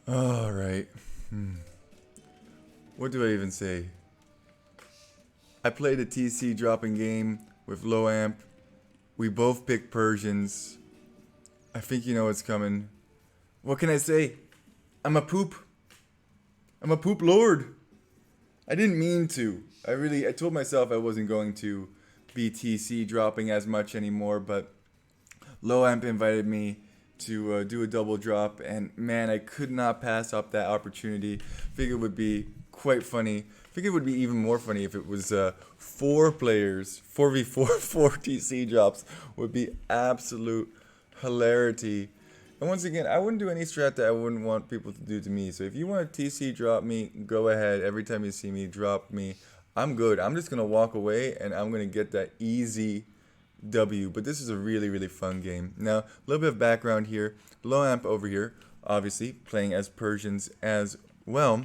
All right. What do I even say? I played a TC dropping game with low amp. We both picked Persians. I think you know what's coming. What can I say? I'm a poop. I'm a poop lord. I didn't mean to. I told myself I wasn't going to be TC dropping as much anymore, but low amp invited me to do a double drop, and man, I could not pass up that opportunity. I think it would be quite funny. I think it would be even more funny if it was four players, 4v4, four TC drops would be absolute hilarity. And once again, I wouldn't do any strat that I wouldn't want people to do to me. So if you want to TC drop me, go ahead. Every time you see me, drop me. I'm good. I'm just going to walk away and I'm going to get that easy W. But this is a really, really fun game. Now, a little bit of background here. Low amp over here, obviously, playing as Persians as well.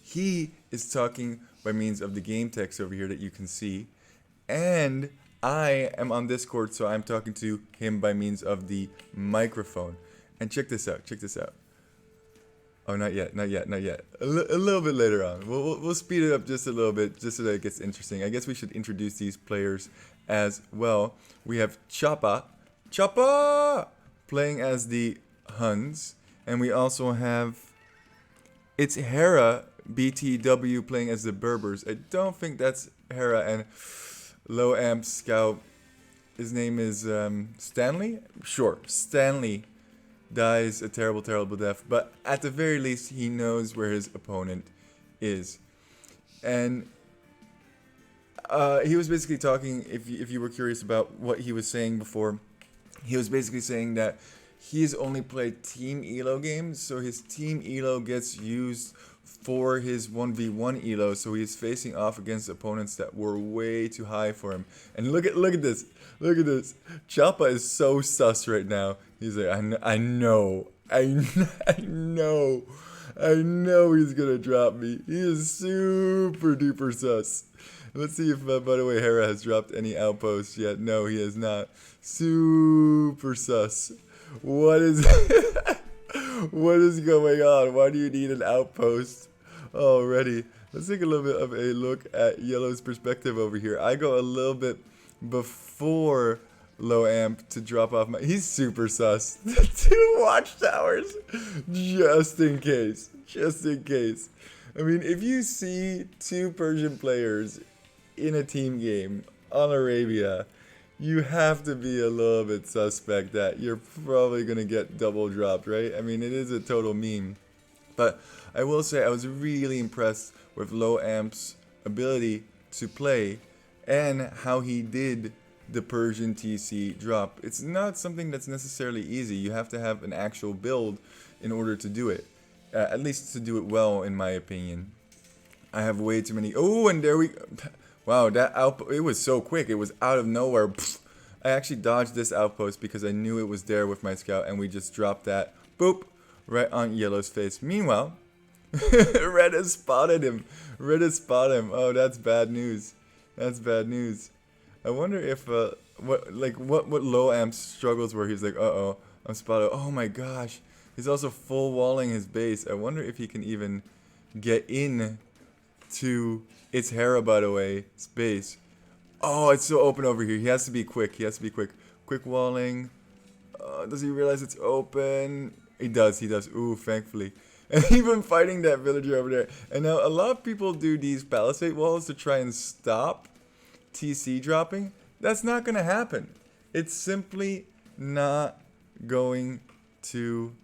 He is talking by means of the game text over here that you can see. And I am on Discord, so I'm talking to him by means of the microphone. And check this out, check this out. Oh, not yet, not yet, not yet. A little bit later on. We'll speed it up just a little bit, just so that it gets interesting. I guess we should introduce these players as well. We have Choppa, playing as the Huns. And we also have, it's Hera, BTW, playing as the Berbers. I don't think that's Hera, and low amp scout, his name is Stanley? Sure, Stanley dies a terrible, terrible death, but at the very least, he knows where his opponent is. And he was basically talking, if you were curious about what he was saying before, he was basically saying that he's only played team elo games, so his team elo gets used for his 1v1 elo, so he's facing off against opponents that were way too high for him. And look at this. Look at this. Choppa is so sus right now. He's like, I know he's gonna drop me. He is super duper sus. Let's see if, by the way, Hera has dropped any outposts yet. No, he has not. Super sus. What is what is going on? Why do you need an outpost already? Let's take a little bit of a look at Yellow's perspective over here. I go a little bit before low amp to drop off my... He's super sus. 2 watchtowers. Just in case. Just in case. I mean, if you see 2 Persian players in a team game on Arabia, you have to be a little bit suspect that you're probably going to get double dropped, right? I mean, it is a total meme. But I will say I was really impressed with low amp's ability to play and how he did the Persian TC drop. It's not something that's necessarily easy. You have to have an actual build in order to do it. At least to do it well, in my opinion. I have way too many... Oh, and there we... Wow, that outpost, it was so quick. It was out of nowhere. Pfft. I actually dodged this outpost because I knew it was there with my scout, and we just dropped that, boop, right on Yellow's face. Meanwhile, Red has spotted him. Red has spotted him. Oh, that's bad news. That's bad news. I wonder if, what low amp struggles were. He's like, uh-oh, I'm spotted. Oh my gosh. He's also full walling his base. I wonder if he can even get in to... It's Hera, by the way, space. Oh, it's so open over here. He has to be quick. He has to be quick. Quick walling. Does he realize it's open? He does. He does. Ooh, thankfully. And even fighting that villager over there. And now a lot of people do these palisade walls to try and stop TC dropping. That's not going to happen. It's simply not going to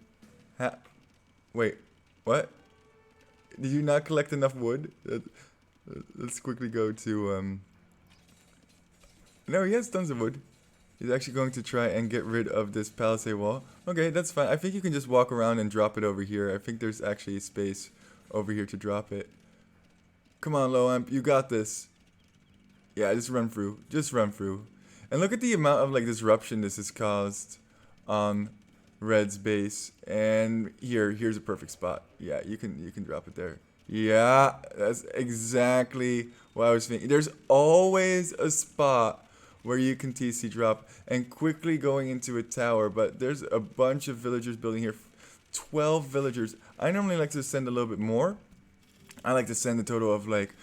Wait, what? Did you not collect enough wood? Let's quickly go to, No, he has tons of wood. He's actually going to try and get rid of this palisade wall. Okay, that's fine. I think you can just walk around and drop it over here. I think there's actually space over here to drop it. Come on, low amp. You got this. Yeah, just run through. Just run through. And look at the amount of, like, disruption this has caused on Red's base. And here's a perfect spot. Yeah, you can drop it there. Yeah, that's exactly what I was thinking. There's always a spot where you can TC drop and quickly going into a tower, but there's a bunch of villagers building here. 12 villagers. I normally like to send a little bit more. I like to send a total of like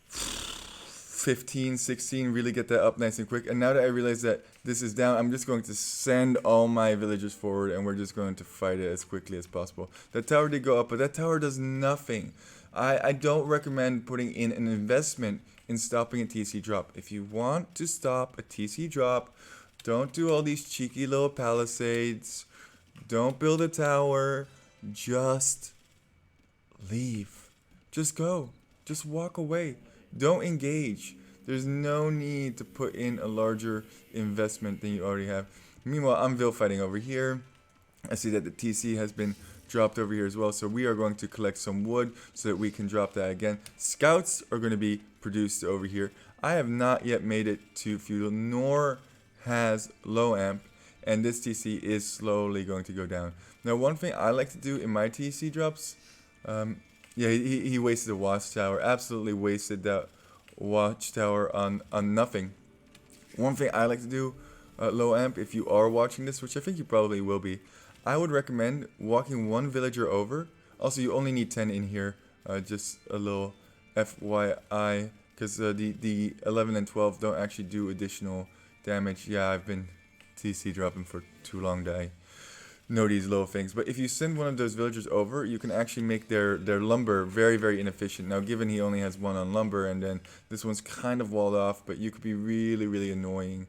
15, 16, really get that up nice and quick. And now that I realize that this is down, I'm just going to send all my villagers forward, and we're just going to fight it as quickly as possible. That tower did go up, but that tower does nothing. I don't recommend putting in an investment in stopping a TC drop. If you want to stop a TC drop, don't do all these cheeky little palisades. Don't build a tower. Just leave. Just go. Just walk away. Don't engage. There's no need to put in a larger investment than you already have. Meanwhile, I'm Vil fighting over here. I see that the TC has been dropped over here as well, so we are going to collect some wood so that we can drop that again. Scouts are going to be produced over here. I have not yet made it to feudal, nor has low amp, and this TC is slowly going to go down. Now, one thing I like to do in my TC drops, yeah, he wasted a watchtower, absolutely wasted that watchtower on nothing. One thing I like to do, low amp, if you are watching this, which I think you probably will be, I would recommend walking one villager over. Also, you only need 10 in here, just a little FYI, because the 11 and 12 don't actually do additional damage. Yeah, I've been TC dropping for too long that I know these little things. But if you send one of those villagers over, you can actually make their lumber very, very inefficient. Now, given he only has one on lumber, and then this one's kind of walled off, but you could be really, really annoying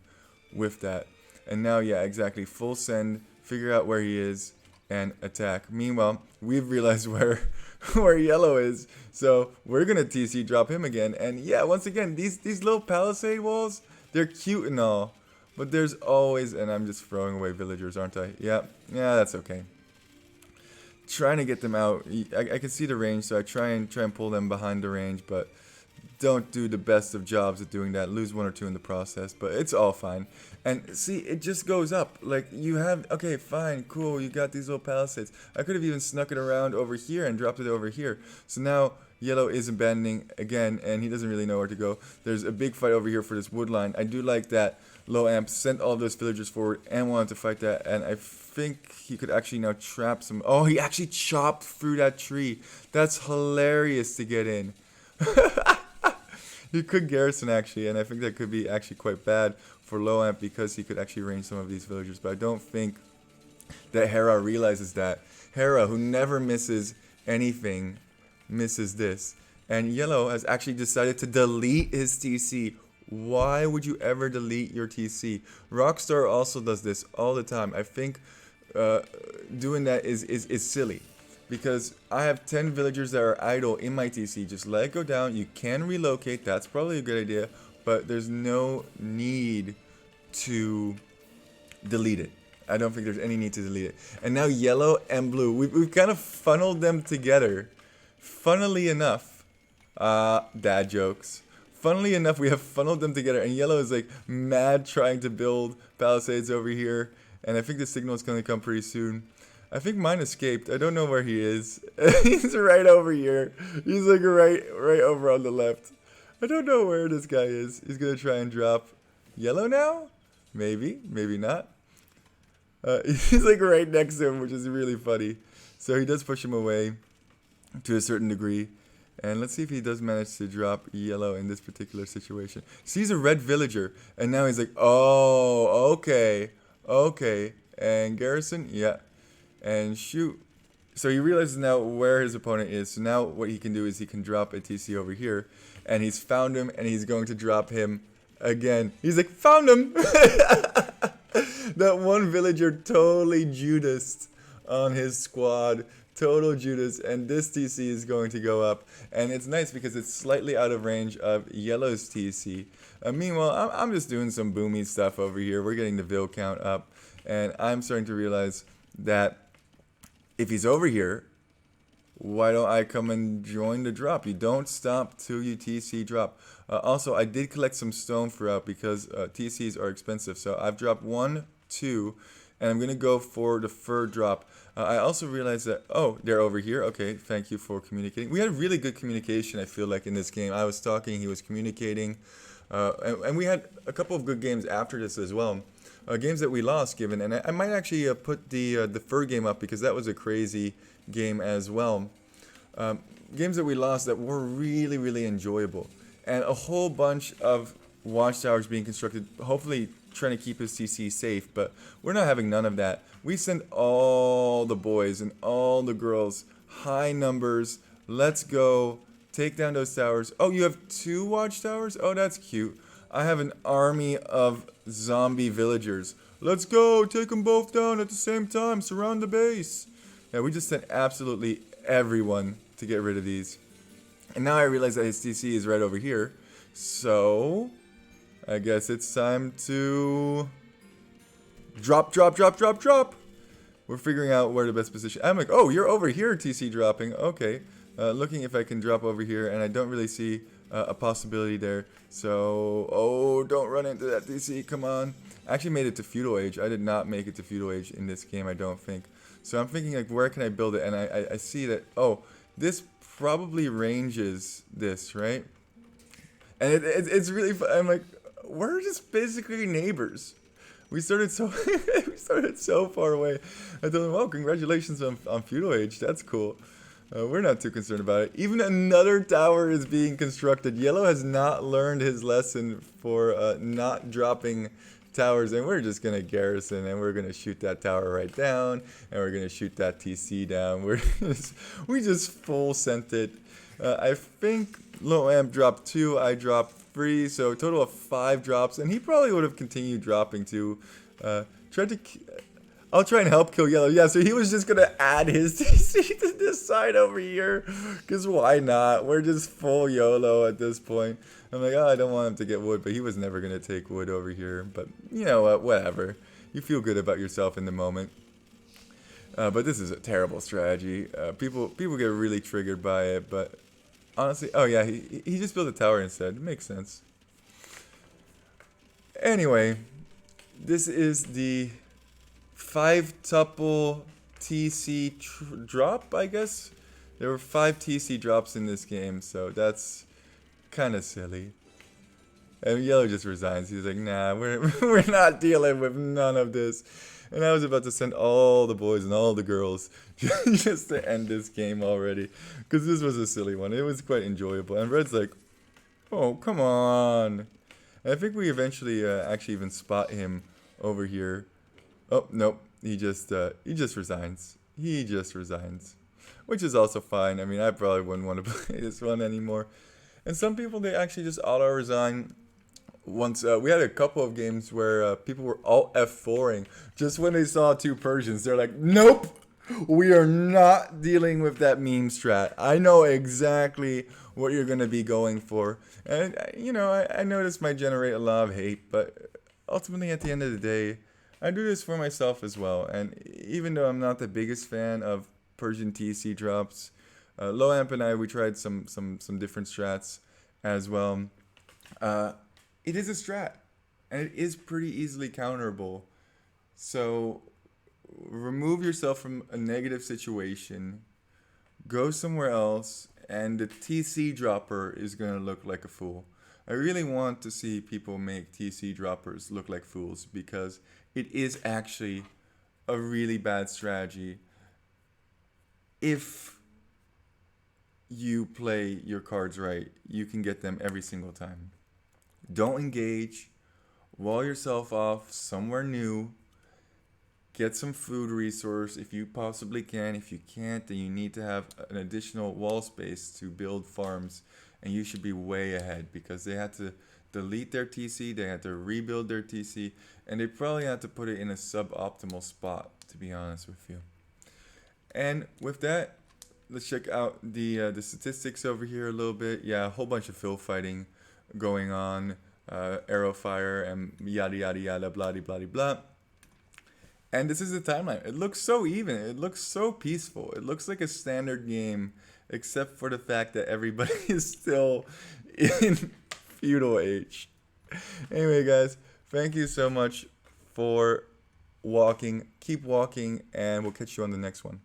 with that. And now, yeah, exactly, full send, figure out where he is, and attack. Meanwhile, we've realized where yellow is, so we're gonna TC drop him again. And yeah, once again, these little palisade walls, they're cute and all, but there's always, and I'm just throwing away villagers, aren't I? Yeah, that's okay. Trying to get them out. I can see the range, so I try and pull them behind the range, but don't do the best of jobs at doing that. Lose one or two in the process, but it's all fine. And see, it just goes up. Like, you have, okay, fine, cool, you got these little palisades. I could have even snuck it around over here and dropped it over here. So now yellow is abandoning again, and he doesn't really know where to go. There's a big fight over here for this wood line. I do like that low amp sent all those villagers forward and wanted to fight that, and I think he could actually now trap some. Oh, he actually chopped through that tree. That's hilarious to get in. He could garrison actually, and I think that could be actually quite bad for low amp because he could actually range some of these villagers. But I don't think that Hera realizes that. Hera, who never misses anything, misses this. And yellow has actually decided to delete his TC. Why would you ever delete your TC? Rockstar also does this all the time. I think doing that is silly. Because I have 10 villagers that are idle in my TC. Just let it go down. You can relocate. That's probably a good idea. But there's no need to delete it. I don't think there's any need to delete it. And now yellow and blue. We've kind of funneled them together. Funnily enough. Dad jokes. Funnily enough, we have funneled them together. And yellow is like mad trying to build palisades over here. And I think the signal is going to come pretty soon. I think mine escaped. I don't know where he is. He's right over here. He's like right over on the left. I don't know where this guy is. He's going to try and drop yellow now? Maybe. Maybe not. He's like right next to him, which is really funny. So he does push him away to a certain degree. And let's see if he does manage to drop yellow in this particular situation. Sees a red villager. And now he's like, oh, okay. Okay. And garrison? Yeah. And shoot. So he realizes now where his opponent is. So now what he can do is he can drop a TC over here. And he's found him, and he's going to drop him again. He's like, found him! That one villager totally Judas on his squad. Total Judas. And this TC is going to go up. And it's nice because it's slightly out of range of yellow's TC. Meanwhile, I'm just doing some boomy stuff over here. We're getting the Vil count up. And I'm starting to realize that if he's over here, why don't I come and join the drop? You don't stop till you TC drop. Also, I did collect some stone throughout because TCs are expensive. So I've dropped 1, 2, and I'm going to go for the third drop. I also realized that, oh, they're over here. Okay, thank you for communicating. We had really good communication, I feel like, in this game. I was talking, he was communicating. And we had a couple of good games after this as well. games that we lost, given, and I might actually put the fur game up because that was a crazy game as well. Um, Games that we lost that were really, really enjoyable, and a whole bunch of watchtowers being constructed, hopefully trying to keep his TC safe, but we're not having none of that. We send all the boys and all the girls, high numbers, let's go, take down those towers. Oh, you have 2 watchtowers? Oh, that's cute. I have an army of zombie villagers. Let's go, take them both down at the same time, surround the base. Yeah, we just sent absolutely everyone to get rid of these. And now I realize that his TC is right over here. So, I guess it's time to drop. We're figuring out where the best position. I'm like, oh, you're over here, TC dropping. Okay. Looking if I can drop over here, and I don't really see a possibility there. So, oh, don't run into that TC. Come on. I actually made it to Feudal Age. I did not make it to Feudal Age in this game, I don't think. So I'm thinking, like, where can I build it? And I see that, oh, this probably ranges this, right? And it's really fun. I'm like, we're just basically neighbors. We started so far away. I told him, well, congratulations on Feudal Age. That's cool. We're not too concerned about it. Even another tower is being constructed. Yellow has not learned his lesson for not dropping towers, and we're just gonna garrison, and we're gonna shoot that tower right down, and we're gonna shoot that TC down. We just full sent it. I think Low Amp dropped 2, I dropped 3, so a total of 5 drops, and he probably would have continued dropping too. I'll try and help kill Yellow. Yeah, so he was just gonna add his TC to this side over here, cause why not? We're just full YOLO at this point. I'm like, oh, I don't want him to get wood, but he was never gonna take wood over here. But you know what? Whatever. You feel good about yourself in the moment. But this is a terrible strategy. People get really triggered by it. But honestly, oh yeah, he just built a tower instead. It makes sense. Anyway, this is the 5-tuple TC drop, I guess. There were 5 TC drops in this game, so that's kind of silly. And Yellow just resigns. He's like, nah, we're not dealing with none of this. And I was about to send all the boys and all the girls just to end this game already, because this was a silly one. It was quite enjoyable. And Red's like, oh, come on. And I think we eventually actually even spot him over here. Oh, nope. He just resigns. He just resigns. Which is also fine. I mean, I probably wouldn't want to play this one anymore. And some people, they actually just auto-resign. Once we had a couple of games where people were alt F4ing just when they saw 2 Persians. They're like, nope, we are not dealing with that meme strat. I know exactly what you're going to be going for. And, you know, I know this might generate a lot of hate, but ultimately at the end of the day, I do this for myself as well. And even though I'm not the biggest fan of Persian TC drops, Low Amp and we tried some different strats as well. It is a strat, and it is pretty easily counterable. So remove yourself from a negative situation, go somewhere else, and the TC dropper is going to look like a fool. I really want to see people make TC droppers look like fools, because it is actually a really bad strategy if you play your cards right. You can get them every single time. Don't engage. Wall yourself off somewhere new. Get some food resource if you possibly can. If you can't, then you need to have an additional wall space to build farms. And you should be way ahead, because they had to delete their TC, they had to rebuild their TC, and they probably had to put it in a suboptimal spot, to be honest with you. And with that, let's check out the statistics over here a little bit. Yeah, a whole bunch of fill fighting going on, arrow fire and yada yada yada, blah blah blah blah. And this is the timeline. It looks so even. It looks so peaceful. It looks like a standard game, except for the fact that everybody is still in Feudal Age. Anyway, guys, thank you so much for walking. Keep walking, and we'll catch you on the next one.